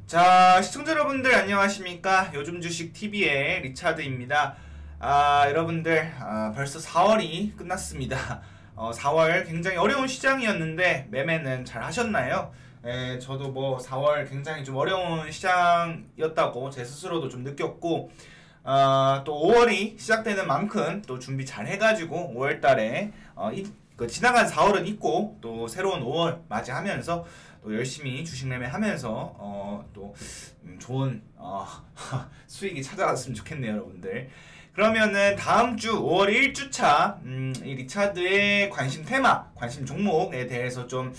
자, 시청자 여러분들 안녕하십니까? 요즘 주식 TV의 리차드입니다. 여러분들, 벌써 4월이 끝났습니다. 4월 굉장히 어려운 시장이었는데 매매는 잘 하셨나요? 저도 뭐 4월 굉장히 좀 어려운 시장이었다고 제 스스로도 좀 느꼈고, 또 5월이 시작되는 만큼 또 준비 잘 해가지고 5월달에 지나간 4월은 잊고 또 새로운 5월 맞이하면서 또 열심히 주식 매매하면서 또 좋은 수익이 찾아왔으면 좋겠네요, 여러분들. 그러면은 다음 주 5월 1주차 이 리차드의 관심 테마, 관심 종목에 대해서 좀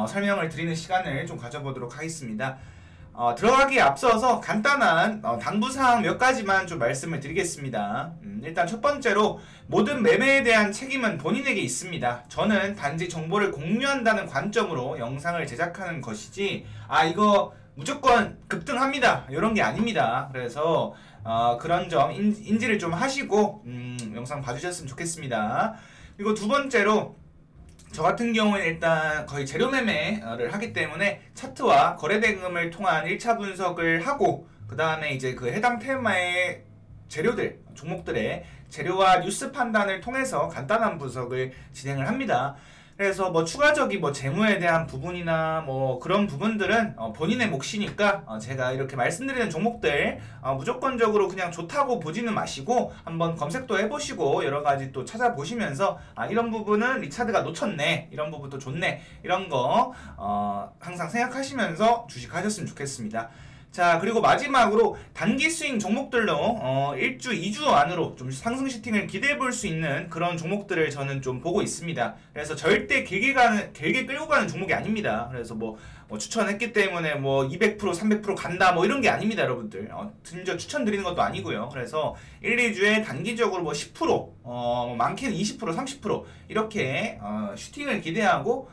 설명을 드리는 시간을 좀 가져보도록 하겠습니다. 들어가기에 앞서서 간단한 당부사항 몇 가지만 좀 말씀을 드리겠습니다. 일단 첫 번째로 모든 매매에 대한 책임은 본인에게 있습니다. 저는 단지 정보를 공유한다는 관점으로 영상을 제작하는 것이지 이거 무조건 급등합니다 이런 게 아닙니다. 그래서 그런 점 인지를 좀 하시고 영상 봐주셨으면 좋겠습니다. 그리고 두 번째로 저 같은 경우는 일단 거의 재료 매매를 하기 때문에 차트와 거래대금을 통한 1차 분석을 하고 그 다음에 이제 그 해당 테마의 재료들, 종목들의 재료와 뉴스 판단을 통해서 간단한 분석을 진행을 합니다. 그래서 뭐 추가적인 뭐 재무에 대한 부분이나 뭐 그런 부분들은 본인의 몫이니까 제가 이렇게 말씀드리는 종목들 무조건적으로 그냥 좋다고 보지는 마시고 한번 검색도 해보시고 여러가지 또 찾아보시면서 이런 부분은 리차드가 놓쳤네, 이런 부분도 좋네, 이런 거 항상 생각하시면서 주식하셨으면 좋겠습니다. 자, 그리고 마지막으로 단기 스윙 종목들로 1주, 2주 안으로 좀 상승 슈팅을 기대해 볼 수 있는 그런 종목들을 저는 좀 보고 있습니다. 그래서 절대 길게 끌고 가는 종목이 아닙니다. 그래서 뭐 추천했기 때문에 뭐 200%, 300% 간다 뭐 이런 게 아닙니다, 여러분들. 진짜 추천드리는 것도 아니고요. 그래서 1, 2주에 단기적으로 뭐 10%, 많게는 20%, 30% 이렇게 슈팅을 기대하고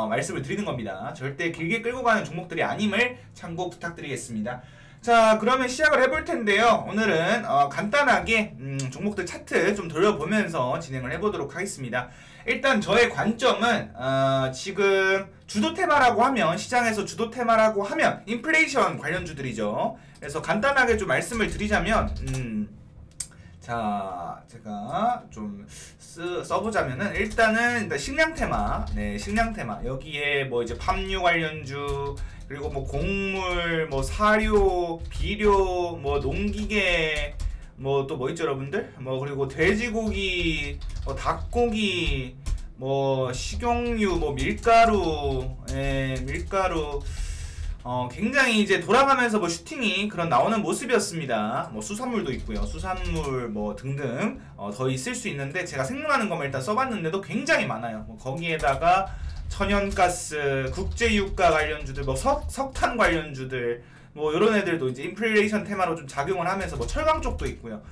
말씀을 드리는 겁니다. 절대 길게 끌고 가는 종목들이 아님을 참고 부탁드리겠습니다. 자, 그러면 시작을 해볼 텐데요. 오늘은 간단하게 종목들 차트 좀 돌려보면서 진행을 해보도록 하겠습니다. 일단 저의 관점은 지금 주도 테마라고 하면, 시장에서 주도 테마라고 하면 인플레이션 관련주들이죠. 그래서 간단하게 좀 말씀을 드리자면 자, 제가 좀 써보자면은 일단은 식량 테마, 네, 식량 테마. 여기에 뭐 이제 팜유 관련주, 그리고 뭐 곡물, 뭐 사료, 비료, 뭐 농기계, 뭐 또 뭐 있죠, 여러분들? 뭐 그리고 돼지고기, 뭐 닭고기, 뭐 식용유, 뭐 밀가루, 밀가루. 굉장히 이제 돌아가면서 뭐 슈팅이 그런 나오는 모습이었습니다. 뭐 수산물도 있고요. 수산물 뭐 등등 더 있을 수 있는데 제가 생각나는 것만 일단 써봤는데도 굉장히 많아요. 뭐 거기에다가 천연가스, 국제유가 관련주들, 뭐 석탄 관련주들, 뭐 이런 애들도 이제 인플레이션 테마로 좀 작용을 하면서 뭐 철강 쪽도 있고요.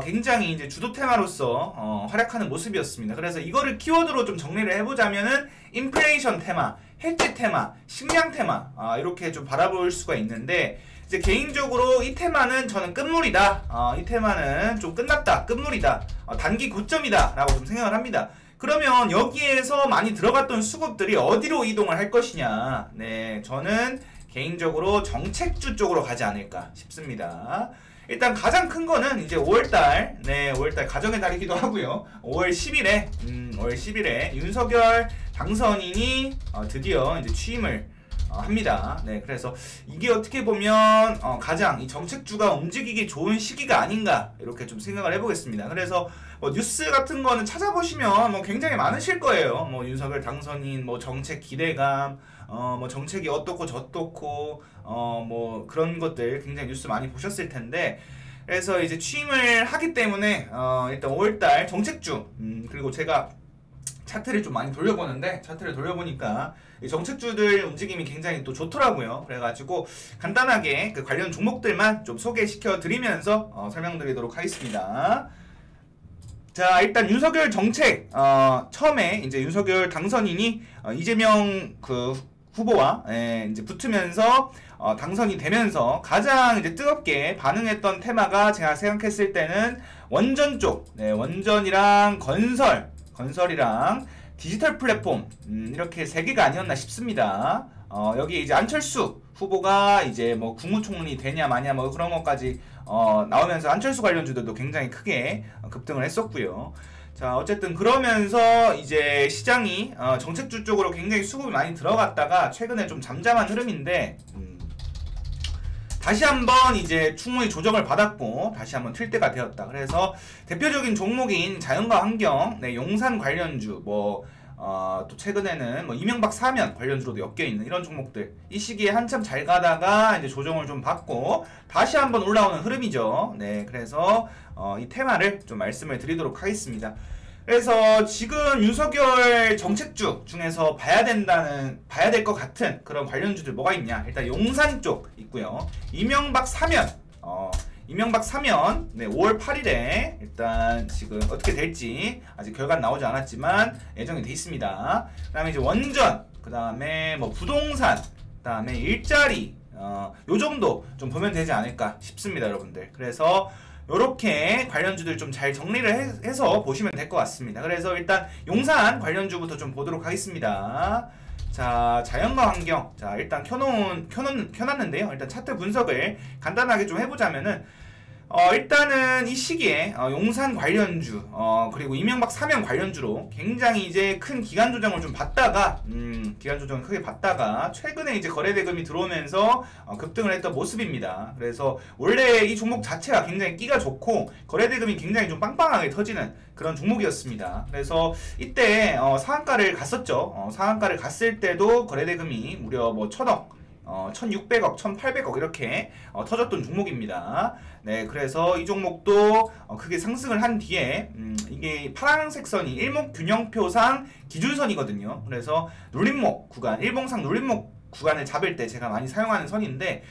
굉장히 이제 주도 테마로서 활약하는 모습이었습니다. 그래서 이거를 키워드로 좀 정리를 해보자면은 인플레이션 테마, 해지 테마, 식량 테마 이렇게 좀 바라볼 수가 있는데, 이제 개인적으로 이 테마는 저는 끝물이다. 이 테마는 좀 끝났다, 끝물이다, 단기 고점이다 라고 좀 생각을 합니다. 그러면 여기에서 많이 들어갔던 수급들이 어디로 이동을 할 것이냐. 네, 저는 개인적으로 정책주 쪽으로 가지 않을까 싶습니다. 일단 가장 큰 거는 이제 5월달, 네, 5월달 가정의 달이기도 하고요. 5월 10일에 윤석열 당선인이 드디어 이제 취임을 합니다. 네, 그래서 이게 어떻게 보면 가장 이 정책주가 움직이기 좋은 시기가 아닌가 이렇게 좀 생각을 해보겠습니다. 그래서 뭐 뉴스 같은 거는 찾아보시면 뭐 굉장히 많으실 거예요. 뭐 윤석열 당선인, 뭐 정책 기대감, 뭐 정책이 어떻고 저떻고, 뭐 그런 것들 굉장히 뉴스 많이 보셨을 텐데, 그래서 이제 취임을 하기 때문에 일단 5월달 정책주, 그리고 제가 차트를 좀 많이 돌려보는데, 차트를 돌려보니까 이 정책주들 움직임이 굉장히 또 좋더라고요. 그래가지고 간단하게 그 관련 종목들만 좀 소개시켜 드리면서 설명드리도록 하겠습니다. 자, 일단 윤석열 정책, 처음에 이제 윤석열 당선인이 이재명 그 후보와 이제 붙으면서 당선이 되면서 가장 이제 뜨겁게 반응했던 테마가 제가 생각했을 때는 원전 쪽, 네, 원전이랑 건설이랑 디지털 플랫폼, 이렇게 세 개가 아니었나 싶습니다. 여기 이제 안철수 후보가 이제 뭐 국무총리 되냐 마냐 뭐 그런 것까지 나오면서 안철수 관련주들도 굉장히 크게 급등을 했었고요. 자, 어쨌든 그러면서 이제 시장이 정책주 쪽으로 굉장히 수급이 많이 들어갔다가 최근에 좀 잠잠한 흐름인데 다시 한번 이제 충분히 조정을 받았고 다시 한번 튈 때가 되었다. 그래서 대표적인 종목인 자연과 환경, 네, 용산 관련주, 뭐 또 최근에는 뭐 이명박 사면 관련주로도 엮여있는 이런 종목들, 이 시기에 한참 잘 가다가 이제 조정을 좀 받고 다시 한번 올라오는 흐름이죠. 네, 그래서 이 테마를 좀 말씀을 드리도록 하겠습니다. 그래서 지금 윤석열 정책주 중에서 봐야 될 것 같은 그런 관련주들 뭐가 있냐? 일단 용산 쪽 있고요. 이명박 사면, 네, 5월 8일에 일단 지금 어떻게 될지 아직 결과는 나오지 않았지만 예정이 돼 있습니다. 그 다음에 이제 원전, 그 다음에 뭐 부동산, 그 다음에 일자리, 요 정도 좀 보면 되지 않을까 싶습니다, 여러분들. 그래서 요렇게 관련주들 좀 잘 정리를 해서 보시면 될 것 같습니다. 그래서 일단 용산 관련주부터 좀 보도록 하겠습니다. 자, 자연과 환경. 자, 일단 켜놨는데요. 일단 차트 분석을 간단하게 좀 해보자면은, 일단은 이 시기에 용산 관련주, 그리고 이명박 사면 관련주로 굉장히 이제 큰 기간 조정을 좀 받다가, 기간 조정을 크게 받다가 최근에 이제 거래대금이 들어오면서 급등을 했던 모습입니다. 그래서 원래 이 종목 자체가 굉장히 끼가 좋고 거래대금이 굉장히 좀 빵빵하게 터지는 그런 종목이었습니다. 그래서 이때 상한가를 갔었죠. 상한가를 갔을 때도 거래대금이 무려 뭐 1000억, 1600억, 1800억 이렇게 터졌던 종목입니다. 네, 그래서 이 종목도 크게 상승을 한 뒤에 이게 파란색 선이 일목균형표상 기준선이거든요. 그래서 눌림목 구간, 일봉상 눌림목 구간을 잡을 때 제가 많이 사용하는 선인데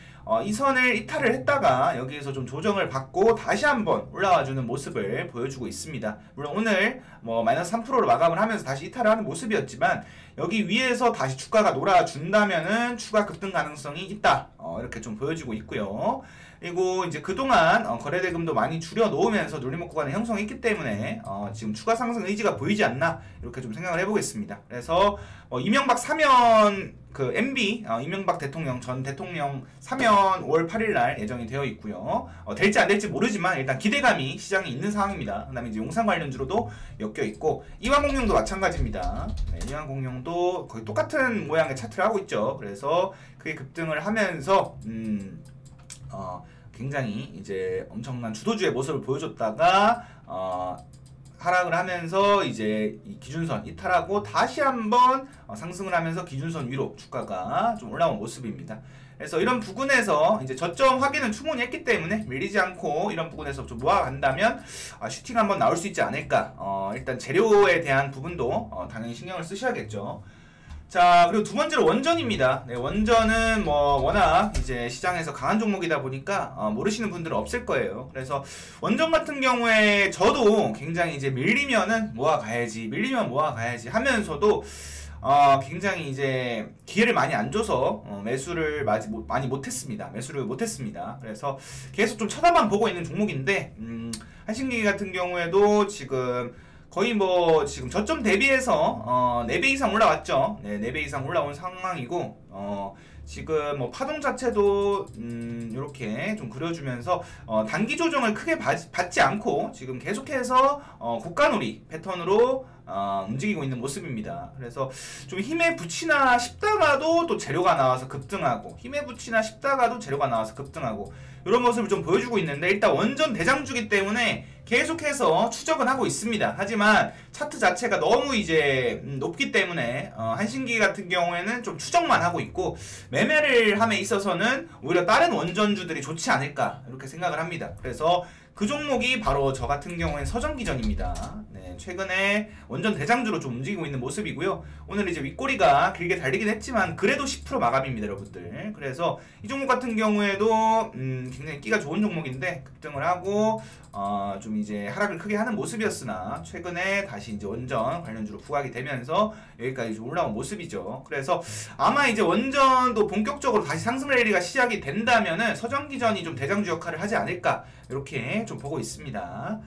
이 선을 이탈을 했다가 여기에서 좀 조정을 받고 다시 한번 올라와주는 모습을 보여주고 있습니다. 물론 오늘 뭐 마이너스 3%로 마감을 하면서 다시 이탈을 하는 모습이었지만 여기 위에서 다시 주가가 놀아준다면은 추가 급등 가능성이 있다. 이렇게 좀 보여지고 있고요. 그리고 이제 그동안 거래대금도 많이 줄여 놓으면서 눌림목 구간을 형성했기 때문에 지금 추가 상승 의지가 보이지 않나 이렇게 좀 생각을 해보겠습니다. 그래서 이명박 사면 그 MB 이명박 대통령 전 대통령 사면 5월 8일 날 예정이 되어 있고요. 될지 안 될지 모르지만 일단 기대감이 시장에 있는 상황입니다. 그다음에 이제 용산 관련주로도 엮여 있고 이완공룡도 마찬가지입니다. 네, 이완공룡도 거의 똑같은 모양의 차트를 하고 있죠. 그래서 크게 급등을 하면서 굉장히 이제 엄청난 주도주의 모습을 보여줬다가 하락을 하면서 이제 이 기준선 이탈하고 다시 한번 상승을 하면서 기준선 위로 주가가 좀 올라온 모습입니다. 그래서 이런 부분에서 이제 저점 확인은 충분히 했기 때문에 밀리지 않고 이런 부분에서 좀 모아간다면 슈팅 한번 나올 수 있지 않을까. 일단 재료에 대한 부분도 당연히 신경을 쓰셔야겠죠. 자, 그리고 두 번째로 원전입니다. 네, 원전은 뭐 워낙 이제 시장에서 강한 종목이다 보니까 모르시는 분들은 없을 거예요. 그래서 원전 같은 경우에 저도 굉장히 이제 밀리면 모아가야지 하면서도 굉장히 이제 기회를 많이 안 줘서 매수를 많이 못했습니다. 그래서 계속 좀 쳐다만 보고 있는 종목인데 한신기계 같은 경우에도 지금 거의 뭐 지금 저점 대비해서 4배 이상 올라왔죠. 네, 4배 이상 올라온 상황이고 지금 뭐 파동 자체도 이렇게 좀 그려주면서 단기 조정을 크게 받지 않고 지금 계속해서 고가놀이 패턴으로 움직이고 있는 모습입니다. 그래서 좀 힘에 붙이나 싶다가도 또 재료가 나와서 급등하고 이런 모습을 좀 보여주고 있는데 일단 원전 대장주기 때문에 계속해서 추적은 하고 있습니다. 하지만 차트 자체가 너무 이제 높기 때문에 한신기계 같은 경우에는 좀 추적만 하고 있고 매매를 함에 있어서는 오히려 다른 원전주들이 좋지 않을까 이렇게 생각을 합니다. 그래서 그 종목이 바로 저 같은 경우엔 서전기전입니다. 네, 최근에 원전 대장주로 좀 움직이고 있는 모습이고요. 오늘 이제 윗꼬리가 길게 달리긴 했지만 그래도 10% 마감입니다, 여러분들. 그래서 이 종목 같은 경우에도 굉장히 끼가 좋은 종목인데 급등을 하고 좀 이제 하락을 크게 하는 모습이었으나 최근에 다시 이제 원전 관련주로 부각이 되면서 여기까지 좀 올라온 모습이죠. 그래서 아마 이제 원전도 본격적으로 다시 상승 랠리가 시작이 된다면은 서전기전이 좀 대장주 역할을 하지 않을까 이렇게 좀 보고 있습니다.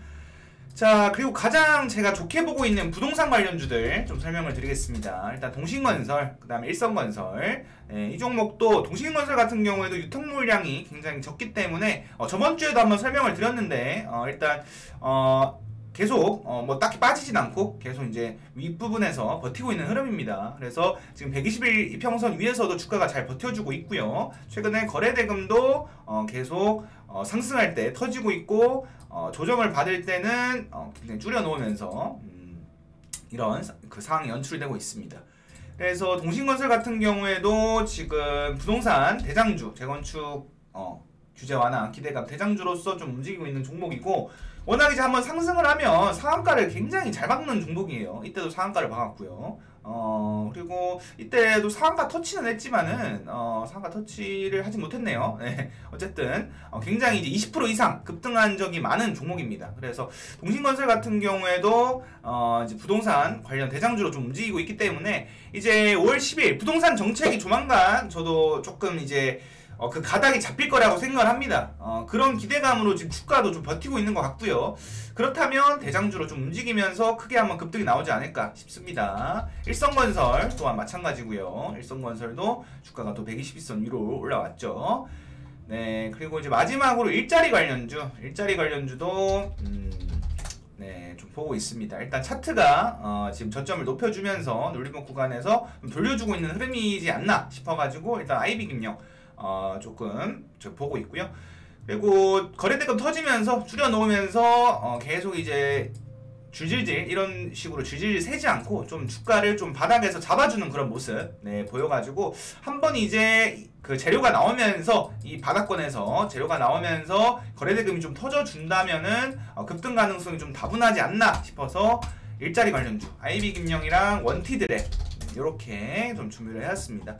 자, 그리고 가장 제가 좋게 보고 있는 부동산 관련주들 좀 설명을 드리겠습니다. 일단 동신건설, 그 다음에 일성건설. 이 종목도 동신건설 같은 경우에도 유통 물량이 굉장히 적기 때문에 저번 주에도 한번 설명을 드렸는데 일단 계속 뭐 딱히 빠지진 않고 계속 이제 윗부분에서 버티고 있는 흐름입니다. 그래서 지금 120일 이평선 위에서도 주가가 잘 버텨주고 있고요. 최근에 거래대금도 계속 상승할 때 터지고 있고 조정을 받을 때는 굉장히 줄여놓으면서 이런 그 상황이 연출되고 있습니다. 그래서 동신건설 같은 경우에도 지금 부동산 대장주, 재건축 규제 완화 기대감 대장주로서 좀 움직이고 있는 종목이고, 워낙 이제 한번 상승을 하면 상한가를 굉장히 잘 박는 종목이에요. 이때도 상한가를 박았고요. 그리고 이때도 상한가 터치는 했지만은 상한가 터치를 하진 못했네요. 네. 어쨌든 굉장히 이제 20% 이상 급등한 적이 많은 종목입니다. 그래서 동신건설 같은 경우에도 이제 부동산 관련 대장주로 좀 움직이고 있기 때문에 이제 5월 10일 부동산 정책이 조만간 저도 조금 이제 그 가닥이 잡힐 거라고 생각을 합니다. 그런 기대감으로 지금 주가도 좀 버티고 있는 것 같고요. 그렇다면 대장주로 좀 움직이면서 크게 한번 급등이 나오지 않을까 싶습니다. 일성건설 또한 마찬가지고요. 일성건설도 주가가 또 120일선 위로 올라왔죠. 네, 그리고 이제 마지막으로 일자리 관련주도 네, 좀 보고 있습니다. 일단 차트가 지금 저점을 높여주면서 눌림목 구간에서 좀 돌려주고 있는 흐름이지 않나 싶어가지고 일단 IB금융 조금 보고 있고요. 그리고 거래대금 터지면서 줄여놓으면서 계속 이제 줄질질 이런 식으로 줄질질 세지 않고 좀 주가를 좀 바닥에서 잡아주는 그런 모습 보여가지고 한번 이제 그 재료가 나오면서 이 바닥권에서 재료가 나오면서 거래대금이 좀 터져준다면은 급등 가능성이 좀 다분하지 않나 싶어서 일자리 관련주 IB금융이랑 원티드랩 이렇게 좀 준비를 해왔습니다.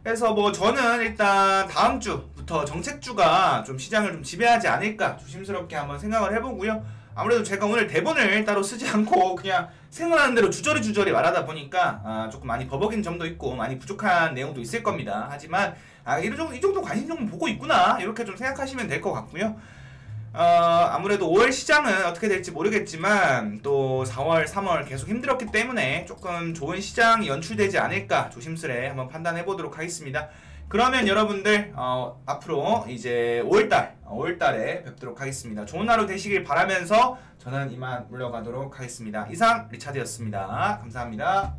그래서 뭐 저는 일단 다음 주부터 정책주가 좀 시장을 좀 지배하지 않을까 조심스럽게 한번 생각을 해보고요. 아무래도 제가 오늘 대본을 따로 쓰지 않고 그냥 생각나는 대로 주저리 말하다 보니까 조금 많이 버벅인 점도 있고 많이 부족한 내용도 있을 겁니다. 하지만 이 정도 관심 좀 보고 있구나 이렇게 좀 생각하시면 될 것 같고요. 아무래도 5월 시장은 어떻게 될지 모르겠지만 또 4월, 3월 계속 힘들었기 때문에 조금 좋은 시장이 연출되지 않을까 조심스레 한번 판단해 보도록 하겠습니다. 그러면 여러분들 앞으로 이제 5월달에 뵙도록 하겠습니다. 좋은 하루 되시길 바라면서 저는 이만 물러가도록 하겠습니다. 이상 리차드였습니다. 감사합니다.